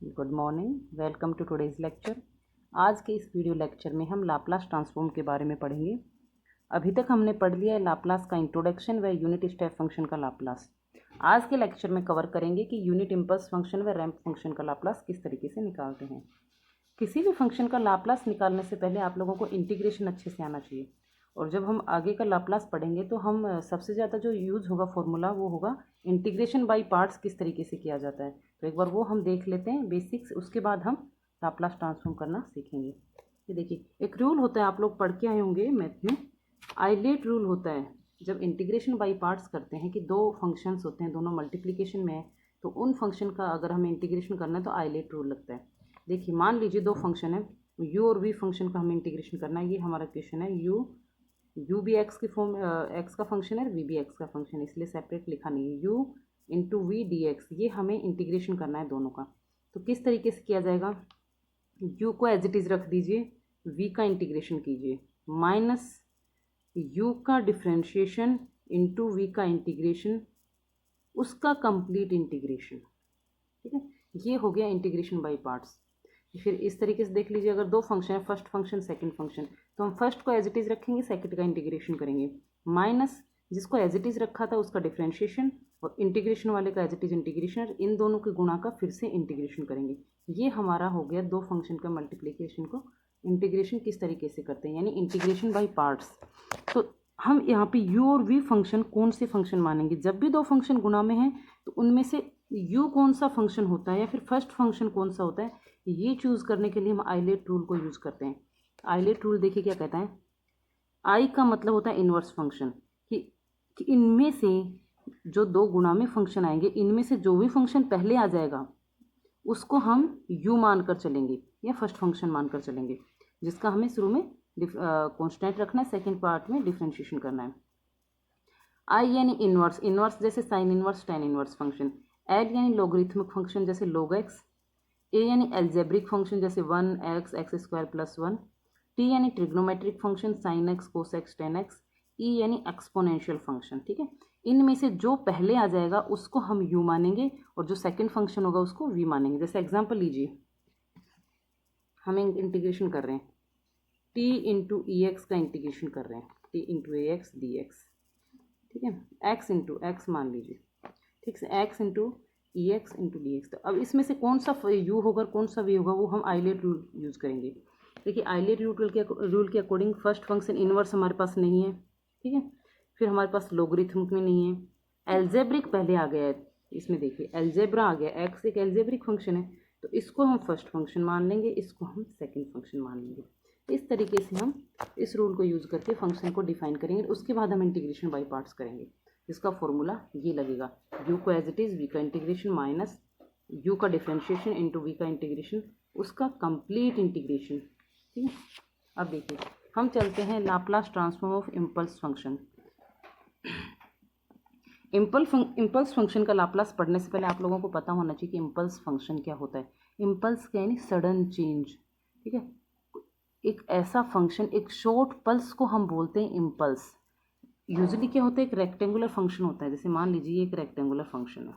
Good morning, welcome to today's lecture. आज के इस वीडियो लेक्चर में हम लाप्लास ट्रांसफॉर्म के बारे में पढ़ेंगे। अभी तक हमने पढ़ लिया है लाप्लास का इंट्रोडक्शन व यूनिट स्टेप फंक्शन का लाप्लास। आज के लेक्चर में कवर करेंगे कि यूनिट इम्पल्स फंक्शन व रैंप फंक्शन का लाप्लास किस तरीके से निकालते हैं। किसी भी फंक्शन का लाप्लास निकालने से पहले आप लोगों को इंटीग्रेशन अच्छे से आना चाहिए, और जब हम आगे का लाप्लास पढ़ेंगे तो हम सबसे ज़्यादा जो यूज़ होगा फॉर्मूला वो होगा इंटीग्रेशन बाय पार्ट्स किस तरीके से किया जाता है। तो एक बार वो हम देख लेते हैं बेसिक्स, उसके बाद हम लाप्लास ट्रांसफॉर्म करना सीखेंगे। ये देखिए, एक रूल होता है, आप लोग पढ़ के आए होंगे मैथ में, आइलेट रूल होता है। जब इंटीग्रेशन बाय पार्ट्स करते हैं कि दो फंक्शंस होते हैं, दोनों मल्टीप्लिकेशन में है, तो उन फंक्शन का अगर हमें इंटीग्रेशन करना है तो आइलेट रूल लगता है। देखिए, मान लीजिए दो फंक्शन है, यू और वी फंक्शन का हमें इंटीग्रेशन करना है। ये हमारा क्वेश्चन है, यू भी एक्स की फॉर्म एक्स का फंक्शन है, वी भी एक्स का फंक्शन है, इसलिए सेपरेट लिखा नहीं है। U into v d x, ये हमें इंटीग्रेशन करना है दोनों का। तो किस तरीके से किया जाएगा, यू को एज इट इज़ रख दीजिए, वी का इंटीग्रेशन कीजिए, माइनस यू का डिफ्रेंशिएशन इंटू वी का इंटीग्रेशन, उसका कंप्लीट इंटीग्रेशन। ठीक है, ये हो गया इंटीग्रेशन बाय पार्ट्स। फिर इस तरीके से देख लीजिए, अगर दो फंक्शन है, फर्स्ट फंक्शन सेकंड फंक्शन, तो हम फर्स्ट को एज इट इज़ रखेंगे, सेकंड का इंटीग्रेशन करेंगे, माइनस जिसको एज इट इज़ रखा था उसका डिफ्रेंशिएशन, और इंटीग्रेशन वाले का एज इट इज़ इंटीग्रेशन, इन दोनों के गुणा का फिर से इंटीग्रेशन करेंगे। ये हमारा हो गया दो फंक्शन का मल्टीप्लिकेशन को इंटीग्रेशन किस तरीके से करते हैं, यानी इंटीग्रेशन बाय पार्ट्स। तो हम यहाँ पे u और v फंक्शन कौन से फंक्शन मानेंगे, जब भी दो फंक्शन गुणा में हैं तो उनमें से u कौन सा फंक्शन होता है या फिर फर्स्ट फंक्शन कौन सा होता है, ये चूज़ करने के लिए हम आइलेट रूल को यूज़ करते हैं। आइलेट रूल देखिए क्या कहता है, आई का मतलब होता है इन्वर्स फंक्शन, कि इनमें से जो दो गुणा में फंक्शन आएंगे, इनमें से जो भी फंक्शन पहले आ जाएगा उसको हम u मानकर चलेंगे या फर्स्ट फंक्शन मानकर चलेंगे, जिसका हमें शुरू में कॉन्स्टेंट रखना है, सेकेंड पार्ट में डिफ्रेंशिएशन करना है। आई यानी इनवर्स, इनवर्स जैसे sine inverse, tan inverse function. L यानी लॉगरिथमिक फंक्शन जैसे log x। ए यानी एल्जेब्रिक फंक्शन जैसे 1x X square plus 1। T यानी trigonometric function sine X cos X tan X. E यानी एक्सपोनेंशियल फंक्शन। ठीक है, इनमें से जो पहले आ जाएगा उसको हम u मानेंगे, और जो सेकंड फंक्शन होगा उसको v मानेंगे। जैसे एग्जांपल लीजिए, हम इंटीग्रेशन कर रहे हैं, t इंटू ई एक्स का इंटीग्रेशन कर रहे हैं, t इंटू ए एक्स डी एक्स। ठीक है, x इंटू एक्स मान लीजिए, ठीक से x इंटू ई एक्स इंटू डी एक्स। तो अब इसमें से कौन सा u होगा कौन सा v होगा, वो हम आइलेट रूल यूज़ करेंगे। देखिए, आइलेट रूल के अकॉर्डिंग फर्स्ट फंक्शन इनवर्स हमारे पास नहीं है, ठीक है, फिर हमारे पास लोगरिथमिक में नहीं है, एल्जेब्रिक पहले आ गया है, इसमें देखिए एल्जेब्रा आ गया, x एक एल्जेब्रिक फंक्शन है, तो इसको हम फर्स्ट फंक्शन मान लेंगे, इसको हम सेकेंड फंक्शन मान लेंगे। इस तरीके से हम इस रूल को यूज़ करके फंक्शन को डिफाइन करेंगे। उसके बाद हम इंटीग्रेशन बाय पार्ट्स करेंगे, जिसका फॉर्मूला ये लगेगा, u को एज इट इज़ v का इंटीग्रेशन माइनस u का डिफ्रेंशिएशन इंटू v का इंटीग्रेशन, उसका कंप्लीट इंटीग्रेशन। ठीक है, अब देखिए हम चलते हैं Laplace transform of impulse function. Impulse function का लाप्लास पढ़ने से पहले आप लोगों को पता होना चाहिए कि इम्पल्स फंक्शन क्या होता है। इम्पल्स क्या यानी सडन चेंज। ठीक है, एक ऐसा फंक्शन, एक शॉर्ट पल्स को हम बोलते हैं इम्पल्स। यूजुअली क्या होता है, एक रेक्टेंगुलर फंक्शन होता है, जैसे मान लीजिए ये एक रेक्टेंगुलर फंक्शन है।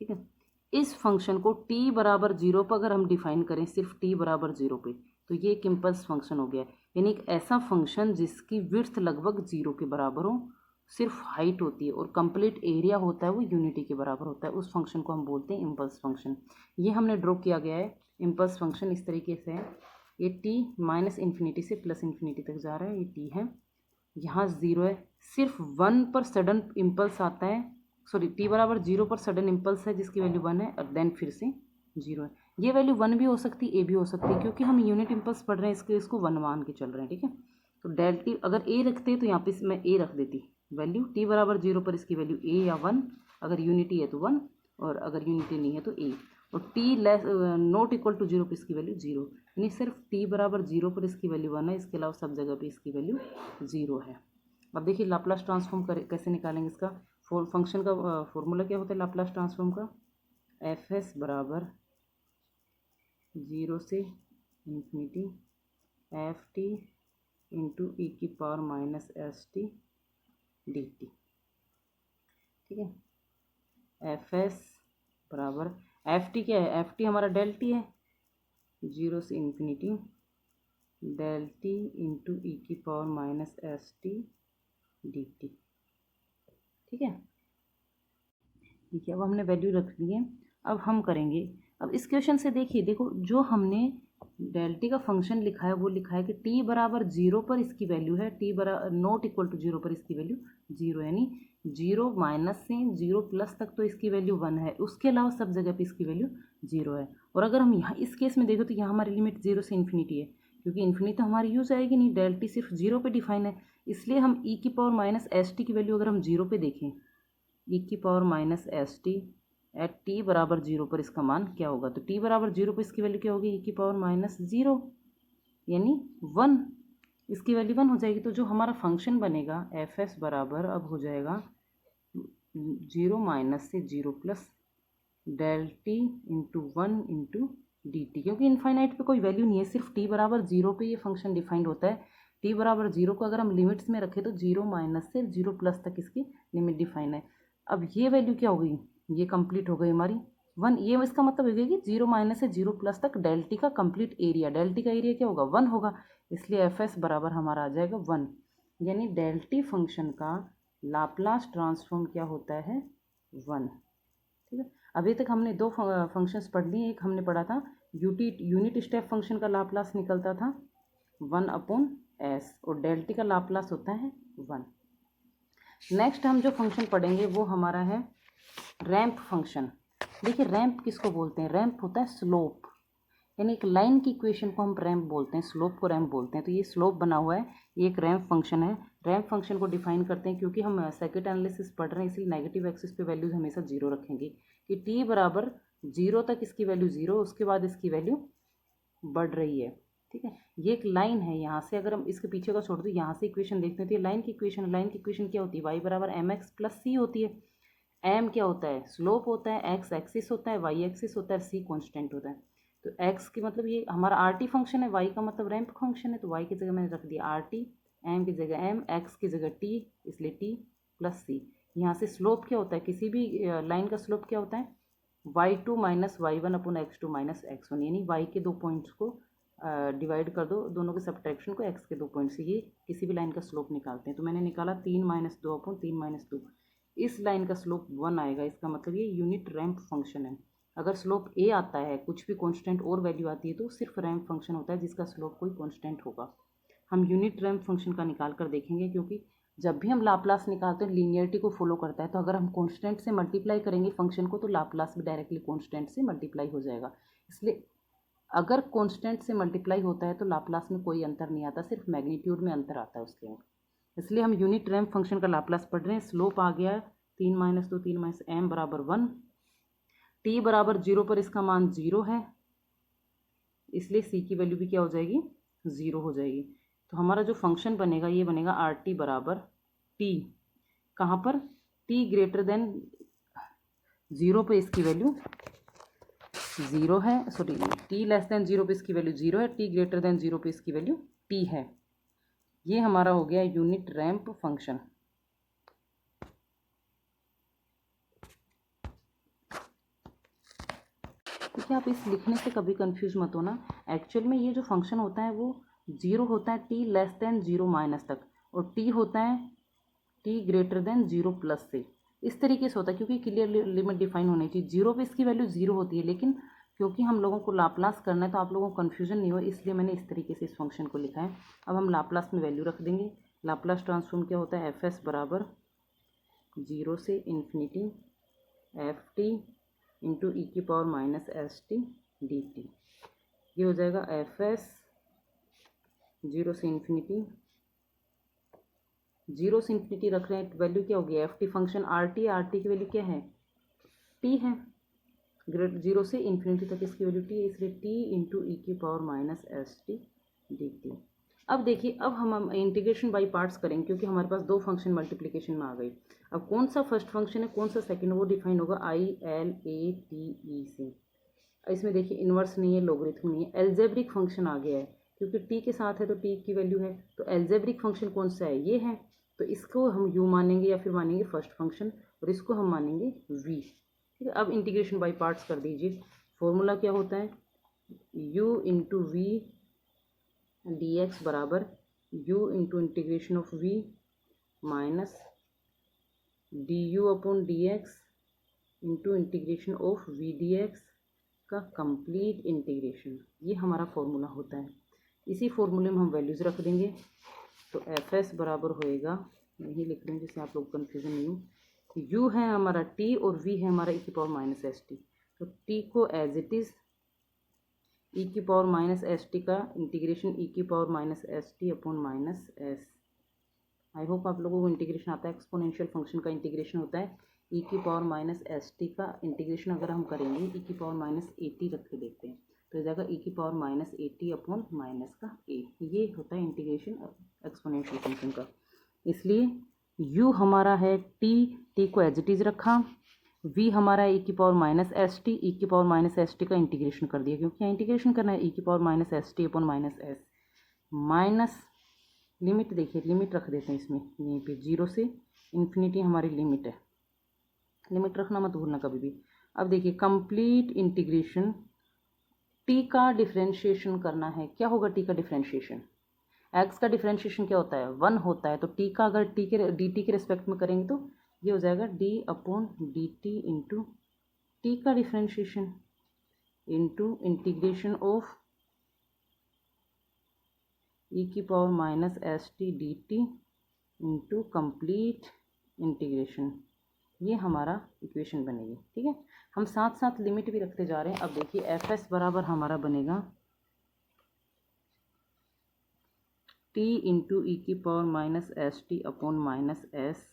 ठीक है, इस फंक्शन को t बराबर 0 पर अगर हम डिफाइन करें, सिर्फ t बराबर 0 पे, तो ये एक इम्पल्स फंक्शन हो गया, यानी एक ऐसा फंक्शन जिसकी विड्थ लगभग 0 के बराबर हो, सिर्फ हाइट होती है और कंप्लीट एरिया होता है वो यूनिटी के बराबर होता है, उस फंक्शन को हम बोलते हैं इम्पल्स फंक्शन। ये हमने ड्रॉ किया गया है इम्पल्स फंक्शन इस तरीके से है, ये t माइनस इन्फिनिटी से प्लस इन्फिनिटी तक जा रहा है, ये t है, यहाँ 0 है, सिर्फ 1 पर सडन इम्पल्स आता है, सॉरी t बराबर 0 पर सडन इम्पल्स है जिसकी वैल्यू 1 है, और देन फिर से 0 है। ये वैल्यू 1 भी हो सकती है, a भी हो सकती है, क्योंकि हम यूनिट इम्पल्स पढ़ रहे हैं, इसके इसको 1 मान के चल रहे हैं। ठीक है, तो डेल टी अगर a रखते तो यहाँ पे मैं a रख देती, वैल्यू t बराबर 0 पर इसकी वैल्यू a या 1, अगर यूनिटी है तो 1, और अगर यूनिटी नहीं है तो a, और t less not equal to 0 पर इसकी वैल्यू 0, यानी सिर्फ t बराबर 0 पर इसकी वैल्यू 1 है, इसके अलावा सब जगह पे इसकी वैल्यू 0 है। अब देखिए लाप्लास ट्रांसफॉर्म कैसे निकालेंगे, इसका फंक्शन का फॉर्मूला क्या होता है लाप्लास ट्रांसफॉर्म का, एफ एस बराबर 0 से infinity F T into e की power minus S T D T. ठीक है, एफ एस बराबर एफ टी क्या है, एफ टी हमारा डेल टी है, 0 से infinity del t into e की power minus S T D T. ठीक है, ठीक है, अब हमने वैल्यू रख ली है। अब हम करेंगे, अब इस क्वेश्चन से देखिए, देखो जो हमने डेल टी का फंक्शन लिखा है वो लिखा है कि टी बराबर 0 पर इसकी वैल्यू है, टी बराबर नॉट इक्वल टू 0 पर इसकी वैल्यू 0, यानी 0 माइनस से 0 प्लस तक तो इसकी वैल्यू 1 है, उसके अलावा सब जगह पे इसकी वैल्यू 0 है। और अगर हम यहाँ इस केस में देखो तो यहाँ हमारी लिमिट 0 से इन्फिनिटी है, क्योंकि इन्फिनिटी तो हमारी यूज आएगी नहीं, डेल टी सिर्फ 0 पे डिफाइन है, इसलिए हम ई की पावर माइनस एस टी की वैल्यू अगर हम 0 पे देखें, ई की power minus S T at T बराबर 0 पर इसका मान क्या होगा, तो टी बराबर 0 पर इसकी वैल्यू क्या होगी, ई की पावर माइनस 0 यानी 1, इसकी वैल्यू 1 हो जाएगी। तो जो हमारा फंक्शन बनेगा एफ एस बराबर अब हो जाएगा 0 माइनस से 0 plus del t into 1 into d t, क्योंकि इनफाइनाइट पे कोई वैल्यू नहीं है, सिर्फ टी बराबर 0 पे ये फंक्शन डिफाइंड होता है। टी बराबर 0 को अगर हम लिमिट्स में रखें तो 0 माइनस से 0 प्लस तक इसकी लिमिट डिफाइन है। अब ये वैल्यू क्या हो गई, ये कंप्लीट हो गई हमारी 1, ये इसका मतलब हो गया कि 0 माइनस से 0 प्लस तक डेल टी का कंप्लीट एरिया, डेल टी का एरिया क्या होगा 1 होगा, इसलिए एफ एस बराबर हमारा आ जाएगा 1, यानी डेल टी फंक्शन का लाप्लास ट्रांसफॉर्म क्या होता है 1। ठीक है, अभी तक हमने दो फंक्शंस पढ़ लिए, एक हमने पढ़ा था यूनिट स्टेप फंक्शन का लाप्लास निकलता था 1/s और डेल टी का लाप्लास होता है 1। नेक्स्ट हम जो फंक्शन पढ़ेंगे वो हमारा है रैंप फंक्शन। देखिए रैंप किसको बोलते हैं, रैंप होता है स्लोप, यानी एक लाइन की इक्वेशन को हम रैंप बोलते हैं, स्लोप को रैंप बोलते हैं। तो ये स्लोप बना हुआ है, ये एक रैंप फंक्शन है। रैंप फंक्शन को डिफाइन करते हैं, क्योंकि हम सर्किट एनालिसिस पढ़ रहे हैं इसलिए नेगेटिव एक्सिस पे वैल्यूज हमेशा 0 रखेंगे कि टी बराबर 0 तक इसकी वैल्यू 0, उसके बाद इसकी वैल्यू बढ़ रही है। ठीक है, ये एक लाइन है, यहाँ से अगर हम इसके पीछे का छोड़ दो, यहाँ से इक्वेशन देखते हैं तो ये लाइन की इक्वेशन, लाइन की इक्वेशन क्या होती है, वाई बराबर एम एक्स प्लस सी होती है। एम क्या होता है, स्लोप होता है, एक्स एक्सिस होता है, वाई एक्सिस होता है, सी कॉन्स्टेंट होता है। तो एक्स की मतलब ये हमारा आर टी फंक्शन है, वाई का मतलब रैंप फंक्शन है, तो वाई की जगह मैंने रख दिया आर टी, एम की जगह एम, एक्स की जगह टी, इसलिए टी प्लस सी। यहाँ से स्लोप क्या होता है, किसी भी लाइन का स्लोप क्या होता है, y2 minus y1 upon x2 minus x1, यानी y के दो पॉइंट्स को डिवाइड कर दो, दोनों के सब्ट्रैक्शन को x के दो पॉइंट से, ये किसी भी लाइन का स्लोप निकालते हैं। तो मैंने निकाला 3 माइनस 2 अपॉन 3 माइनस 2, इस लाइन का स्लोप 1 आएगा, इसका मतलब ये यूनिट रैंप फंक्शन है। अगर स्लोप a आता है, कुछ भी कांस्टेंट और वैल्यू आती है, तो सिर्फ रैंप फंक्शन होता है जिसका स्लोप कोई कांस्टेंट होगा। हम यूनिट रैंप फंक्शन का निकाल कर देखेंगे, क्योंकि जब भी हम लाप्लास निकालते हैं लीनियरिटी को फॉलो करता है, तो अगर हम कांस्टेंट से मल्टीप्लाई करेंगे फंक्शन को तो लाप्लास भी डायरेक्टली कांस्टेंट से मल्टीप्लाई हो जाएगा। इसलिए अगर कांस्टेंट से मल्टीप्लाई होता है तो लाप्लास में कोई अंतर नहीं आता, सिर्फ मैग्नीट्यूड में अंतर आता है उसके अंदर। इसलिए हम यूनिट रैंप फंक्शन का लाप्लास पढ़ रहे हैं। स्लोप आ गया 3 माइनस 2 3 माइनस एम बराबर 1, टी बराबर 0 पर इसका मान 0 है, इसलिए सी की वैल्यू भी क्या हो जाएगी 0 हो जाएगी। तो हमारा जो फंक्शन बनेगा ये बनेगा आर टी बराबर टी, कहाँ पर, टी ग्रेटर देन 0 पे इसकी वैल्यू 0 है, सॉरी टी लेस देन 0 पे इसकी वैल्यू 0 है, टी ग्रेटर देन 0 पे इसकी वैल्यू टी है। ये हमारा हो गया यूनिट रैंप फंक्शन। देखिए आप इस लिखने से कभी कंफ्यूज मत होना, एक्चुअल में ये जो फंक्शन होता है वो 0 होता है टी लेस देन 0 माइनस तक, और टी होता है टी ग्रेटर देन 0 प्लस से, इस तरीके से होता है, क्योंकि क्लियर लिमिट डिफाइन होनी चाहिए। 0 पे इसकी वैल्यू 0 होती है, लेकिन क्योंकि हम लोगों को लाप्लास करना है तो आप लोगों को कन्फ्यूजन नहीं हो, इसलिए मैंने इस तरीके से इस फंक्शन को लिखा है। अब हम लाप्लास में वैल्यू रख देंगे। लाप्लास ट्रांसफॉर्म क्या होता है, एफ एस बराबर 0 से infinity F T into e की power minus S T D T. ये हो जाएगा एफ एस 0 से इन्फिनिटी, 0 से इन्फिनिटी रख रहे हैं, वैल्यू क्या होगी F T function R T की वैल्यू क्या है टी है, 0 से इन्फिनिटी तक इसकी वैल्यू टी है, इसलिए टी इंटू ई की power minus S T D T. अब देखिए अब हम इंटीग्रेशन बाय पार्ट्स करेंगे, क्योंकि हमारे पास दो फंक्शन मल्टीप्लिकेशन में आ गई। अब कौन सा फर्स्ट फंक्शन है कौन सा सेकंड, वो डिफाइन होगा I L A T E से। इसमें देखिए इन्वर्स नहीं है, लॉगरिथम नहीं है, एल्जेब्रिक फंक्शन आ गया है, क्योंकि टी के साथ है तो टी की वैल्यू है, तो एल्जेब्रिक फंक्शन कौन सा है ये है, तो इसको हम यू मानेंगे या फिर मानेंगे फर्स्ट फंक्शन, और इसको हम मानेंगे वी। ठीक है। अब इंटीग्रेशन बाय पार्ट्स कर दीजिए। फॉर्मूला क्या होता है, u into v d x बराबर u into integration of v minus d u upon d x into integration of v d x का कंप्लीट इंटीग्रेशन। ये हमारा फॉर्मूला होता है। इसी फॉर्मूले में हम वैल्यूज़ रख देंगे। तो एफ एस बराबर होएगा, यही लिख रहे हैं जिससे आप लोग कन्फ्यूजन नहीं हो, u है हमारा t और v है हमारा e की पावर माइनस एस टी। तो t को एज इट इज़ e की पावर माइनस एस टी का इंटीग्रेशन e की power minus S T upon minus S. I hope आप लोगों को इंटीग्रेशन आता है। एक्सपोनेंशियल फंक्शन का इंटीग्रेशन होता है e की पावर माइनस एस टी का इंटीग्रेशन अगर हम करेंगे e की पावर माइनस ए टी रख के देखते हैं तो हो जाएगा e की power minus A T upon minus का a। ये होता है इंटीग्रेशन एक्सपोनेंशियल फंक्शन का। इसलिए u हमारा है t को एज इट इज़ रखा, v हमारा है e की power minus S T, e की पावर माइनस एस टी का इंटीग्रेशन कर दिया क्योंकि यहाँ इंटीग्रेशन करना है e की power minus S T upon minus S minus limit. देखिए लिमिट रख देते हैं इसमें, यहीं पे 0 से इन्फिनिटी हमारी लिमिट है। लिमिट रखना मत भूलना कभी भी। अब देखिए कंप्लीट इंटीग्रेशन t का डिफ्रेंशिएशन करना है। क्या होगा t का डिफ्रेंशिएशन, x का डिफ्रेंशिएशन क्या होता है 1 होता है। तो t का अगर dt के रिस्पेक्ट में करेंगे तो ये हो जाएगा d upon D T into T का differentiation into integration of e की power minus S T D T into complete integration. ये हमारा इक्वेशन बनेगी। ठीक है, हम साथ साथ लिमिट भी रखते जा रहे हैं। अब देखिए एफ एस बराबर हमारा बनेगा t इंटू ई की power minus S T upon minus S.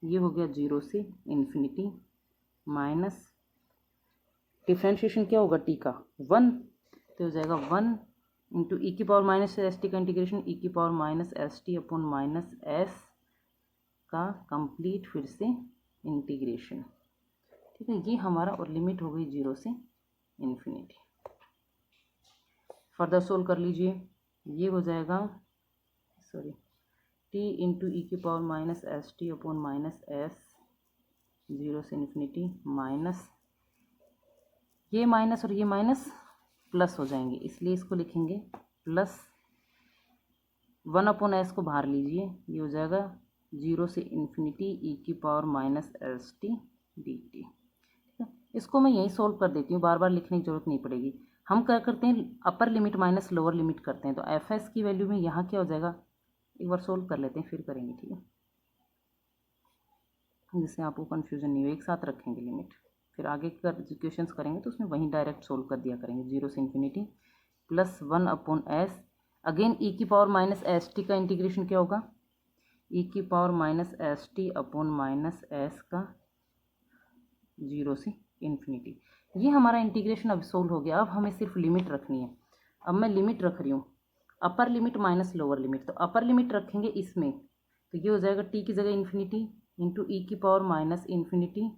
ये हो गया 0 से इन्फिनिटी माइनस डिफ्रेंशिएशन क्या होगा t का 1, तो हो जाएगा 1 इंटू ई की पावर माइनस एस टी का इंटीग्रेशन ई की power minus S T upon minus S का कंप्लीट फिर से इंटीग्रेशन। ठीक है, ये हमारा और लिमिट हो गई 0 से इन्फिनिटी। फर्दर सोल्व कर लीजिए। ये हो जाएगा t इंटू ई की power minus S T upon minus S 0 से इन्फिनिटी माइनस ये माइनस और ये माइनस प्लस हो जाएंगे, इसलिए इसको लिखेंगे प्लस 1 अपॉन एस को बाहर लीजिए। ये हो जाएगा 0 से इन्फिनिटी ई की power minus S T D T. इसको मैं यहीं सोल्व कर देती हूँ, बार बार लिखने की जरूरत नहीं पड़ेगी। हम क्या करते हैं upper limit minus lower limit करते हैं। तो एफ एस की वैल्यू में यहाँ क्या हो जाएगा, एक बार सोल्व कर लेते हैं फिर करेंगे। ठीक है, जिससे आपको कन्फ्यूजन नहीं हो, एक साथ रखेंगे लिमिट, फिर आगे का क्वेश्चंस करेंगे तो उसमें वहीं डायरेक्ट सोल्व कर दिया करेंगे। 0 से infinity plus 1 upon S, again E की पावर माइनस एस टी का इंटीग्रेशन क्या होगा, ई की power minus S T upon minus S का 0 से इन्फिनिटी। ये हमारा इंटीग्रेशन अब सोल्व हो गया। अब हमें सिर्फ लिमिट रखनी है। अब मैं लिमिट रख रही हूँ upper limit minus lower limit. तो अपर लिमिट रखेंगे इसमें, तो ये हो जाएगा टी की जगह इन्फिनिटी इंटू ई की power minus infinity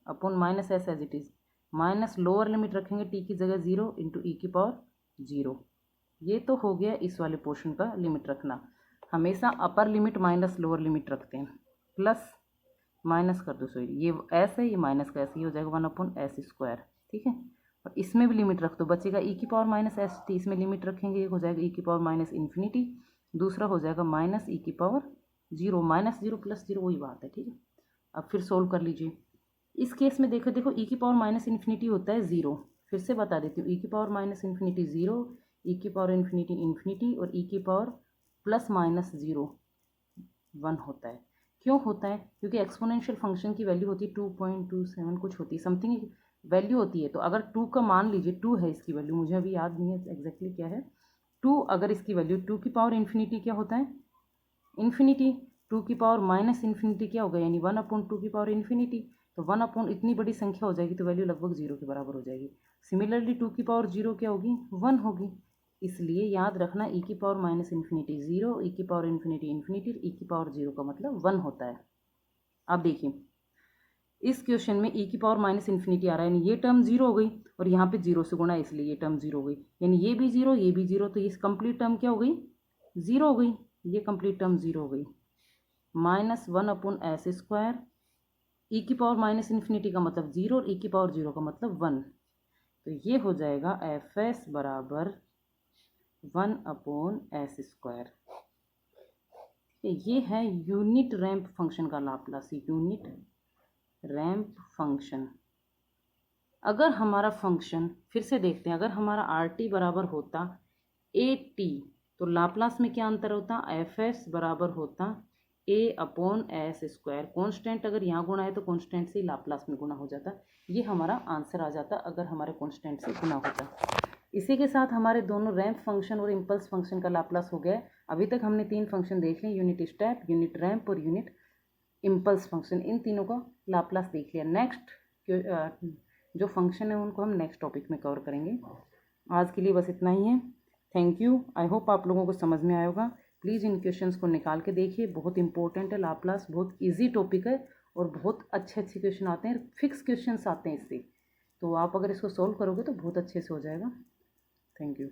upon minus s as it is, minus lower limit रखेंगे टी की जगह 0 इंटू ई की पावर 0। ये तो हो गया इस वाले पोर्शन का लिमिट रखना। हमेशा upper limit minus lower limit रखते हैं। प्लस माइनस कर दो, सॉरी ये एस है, ये माइनस का एस, ये हो जाएगा 1 अपॉन एस स्क्वायर। ठीक है, और इसमें भी लिमिट रख दो, बचेगा ई की पावर माइनस एस टी, इसमें लिमिट रखेंगे, एक हो जाएगा ई की पावर माइनस इन्फिनिटी, दूसरा हो जाएगा माइनस ई की पावर 0, माइनस 0 प्लस 0 वही बात है। ठीक है, अब फिर सोल्व कर लीजिए। इस केस में देखो ई की पावर माइनस इन्फिनिटी होता है 0। फिर से बता देती हूँ, ई की पावर माइनस इन्फिनिटी 0, ई की पावर इन्फिनिटी इन्फिनिटी और ई की पावर प्लस माइनस 0 1 होता है। क्यों होता है, क्योंकि एक्सपोनेंशियल फंक्शन की वैल्यू होती है 2.27 कुछ होती है, समथिंग वैल्यू होती है। तो अगर 2 का मान लीजिए 2 है इसकी वैल्यू, मुझे अभी याद नहीं है एग्जैक्टली क्या है 2, अगर इसकी वैल्यू 2 की पावर इन्फिनिटी क्या होता है इन्फिनिटी, 2 की पावर माइनस इन्फिनिटी क्या होगा यानी 1 अपॉन 2 की पावर इन्फिनिटी। तो 1 अपॉन इतनी बड़ी संख्या हो जाएगी तो वैल्यू लगभग 0 के बराबर हो जाएगी। सिमिलरली 2 की पावर 0 क्या होगी 1 होगी। इसलिए याद रखना ई की पावर माइनस इन्फिनिटी 0, ई की पावर इन्फिनिटी इन्फिनिटी, ई की पावर 0 का मतलब 1 होता है। अब देखिए इस क्वेश्चन में ई की पावर माइनस इन्फिनिटी आ रहा है, यानी ये टर्म 0 हो गई और यहाँ पे 0 से गुणा है इसलिए ये टर्म 0 हो गई, यानी ये भी 0 ये भी 0, तो ये कंप्लीट टर्म क्या हो गई 0 हो गई, ये कंप्लीट टर्म 0 हो गई। माइनस 1 अपॉन एस स्क्वायर ई की पावर माइनस इन्फिनिटी का मतलब 0 और ई की पावर 0 का मतलब 1। तो ये हो जाएगा एफ एस बराबर 1/s²। ये है यूनिट रैंप फंक्शन का लाप्लास, यूनिट रैंप फंक्शन। अगर हमारा फंक्शन, फिर से देखते हैं, अगर हमारा आर टी बराबर होता ए टी तो लाप्लास में क्या अंतर होता, एफ एस बराबर होता a/s²। कॉन्स्टेंट अगर यहाँ गुणा है तो कॉन्स्टेंट से लाप्लास में गुणा हो जाता। ये हमारा आंसर आ जाता अगर हमारे कॉन्स्टेंट से गुणा होता। इसी के साथ हमारे दोनों रैंप फंक्शन और इम्पल्स फंक्शन का लाप्लास हो गया। अभी तक हमने 3 फंक्शन देख लिए, यूनिट स्टेप, यूनिट रैंप और यूनिट इम्पल्स फंक्शन। इन तीनों का लाप्लास देख लिया। नेक्स्ट जो फंक्शन है उनको हम नेक्स्ट टॉपिक में कवर करेंगे। आज के लिए बस इतना ही है। Thank you. आई होप आप लोगों को समझ में आया होगा। प्लीज़ इन क्वेश्चंस को निकाल के देखिए, बहुत इंपॉर्टेंट है लाप्लास, बहुत इजी टॉपिक है और बहुत अच्छे अच्छे क्वेश्चन आते हैं, फिक्स क्वेश्चंस आते हैं इससे। तो आप अगर इसको सॉल्व करोगे तो बहुत अच्छे से हो जाएगा। Thank you.